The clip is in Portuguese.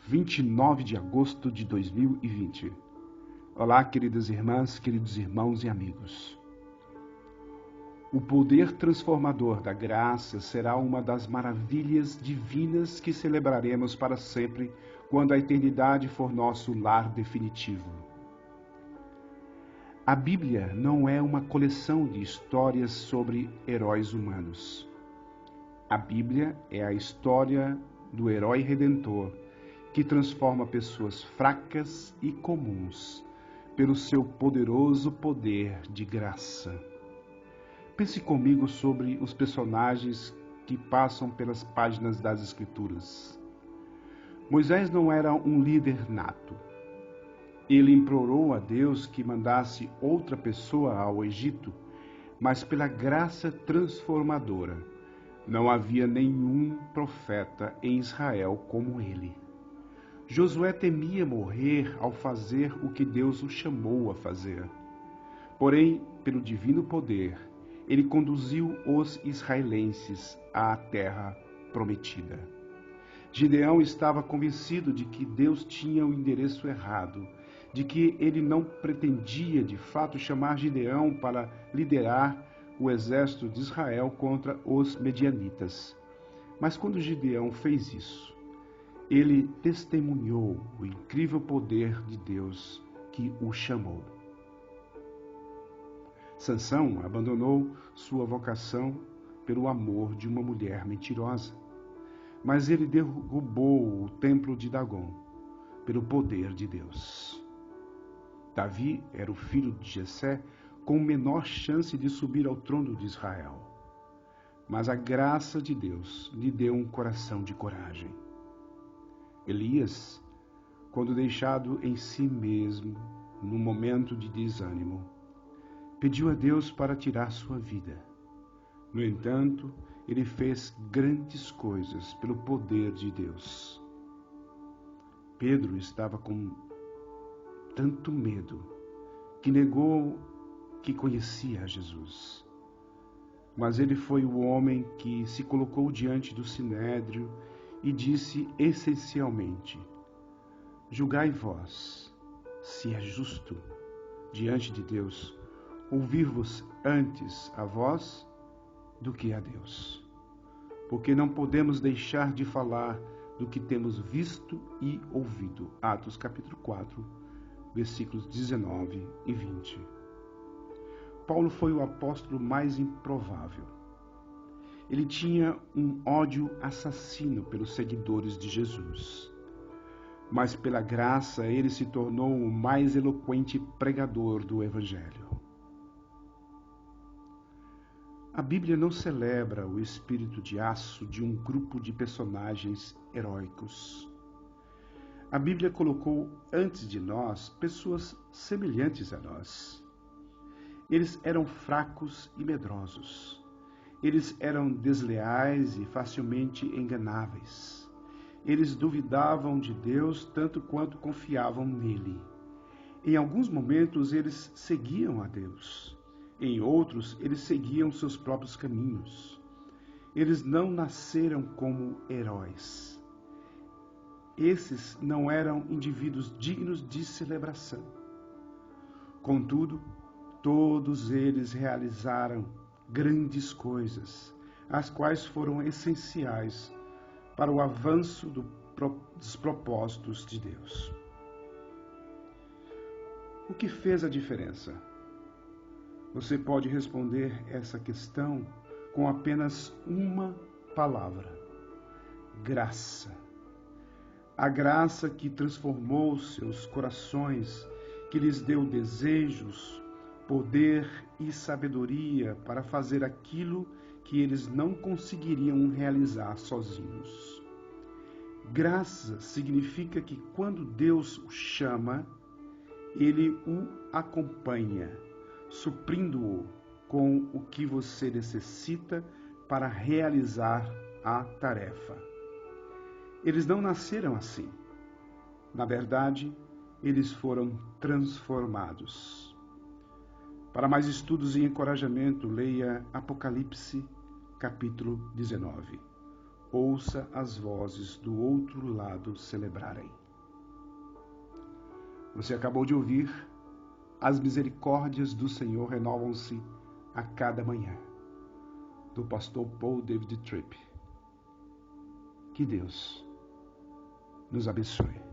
29 de agosto de 2020. Olá, queridas irmãs, queridos irmãos e amigos. O poder transformador da graça será uma das maravilhas divinas que celebraremos para sempre quando a eternidade for nosso lar definitivo. A Bíblia não é uma coleção de histórias sobre heróis humanos. A Bíblia é a história do herói redentor que transforma pessoas fracas e comuns pelo seu poderoso poder de graça. Pense comigo sobre os personagens que passam pelas páginas das Escrituras. Moisés não era um líder nato. Ele implorou a Deus que mandasse outra pessoa ao Egito, mas pela graça transformadora, não havia nenhum profeta em Israel como ele. Josué temia morrer ao fazer o que Deus o chamou a fazer. Porém, pelo divino poder, ele conduziu os israelenses à terra prometida. Gideão estava convencido de que Deus tinha o endereço errado, de que ele não pretendia de fato chamar Gideão para liderar o exército de Israel contra os medianitas. Mas quando Gideão fez isso, ele testemunhou o incrível poder de Deus que o chamou. Sansão abandonou sua vocação pelo amor de uma mulher mentirosa, mas ele derrubou o templo de Dagom pelo poder de Deus. Davi era o filho de Jessé com menor chance de subir ao trono de Israel, mas a graça de Deus lhe deu um coração de coragem. Elias, quando deixado em si mesmo, num momento de desânimo, pediu a Deus para tirar sua vida. No entanto, ele fez grandes coisas pelo poder de Deus. Pedro estava com tanto medo que negou que conhecia a Jesus. Mas ele foi o homem que se colocou diante do sinédrio e disse essencialmente: julgai vós se é justo diante de Deus ouvir-vos antes a vós do que a Deus. Porque não podemos deixar de falar do que temos visto e ouvido. Atos capítulo 4, versículos 19 e 20. Paulo foi o apóstolo mais improvável. Ele tinha um ódio assassino pelos seguidores de Jesus. Mas pela graça ele se tornou o mais eloquente pregador do Evangelho. A Bíblia não celebra o espírito de aço de um grupo de personagens heróicos. A Bíblia colocou antes de nós pessoas semelhantes a nós. Eles eram fracos e medrosos. Eles eram desleais e facilmente enganáveis. Eles duvidavam de Deus tanto quanto confiavam nele. Em alguns momentos eles seguiam a Deus. Em outros, eles seguiam seus próprios caminhos. Eles não nasceram como heróis. Esses não eram indivíduos dignos de celebração. Contudo, todos eles realizaram grandes coisas, as quais foram essenciais para o avanço dos propósitos de Deus. O que fez a diferença? Você pode responder essa questão com apenas uma palavra: graça. A graça que transformou seus corações, que lhes deu desejos, poder e sabedoria para fazer aquilo que eles não conseguiriam realizar sozinhos. Graça significa que quando Deus o chama, ele o acompanha, suprindo-o com o que você necessita para realizar a tarefa. Eles não nasceram assim. Na verdade, eles foram transformados. Para mais estudos e encorajamento, leia Apocalipse, capítulo 19. ouça as vozes do outro lado celebrarem. Você acabou de ouvir As Misericórdias do Senhor Renovam-se a Cada Manhã, do pastor Paul David Tripp. Que Deus nos abençoe.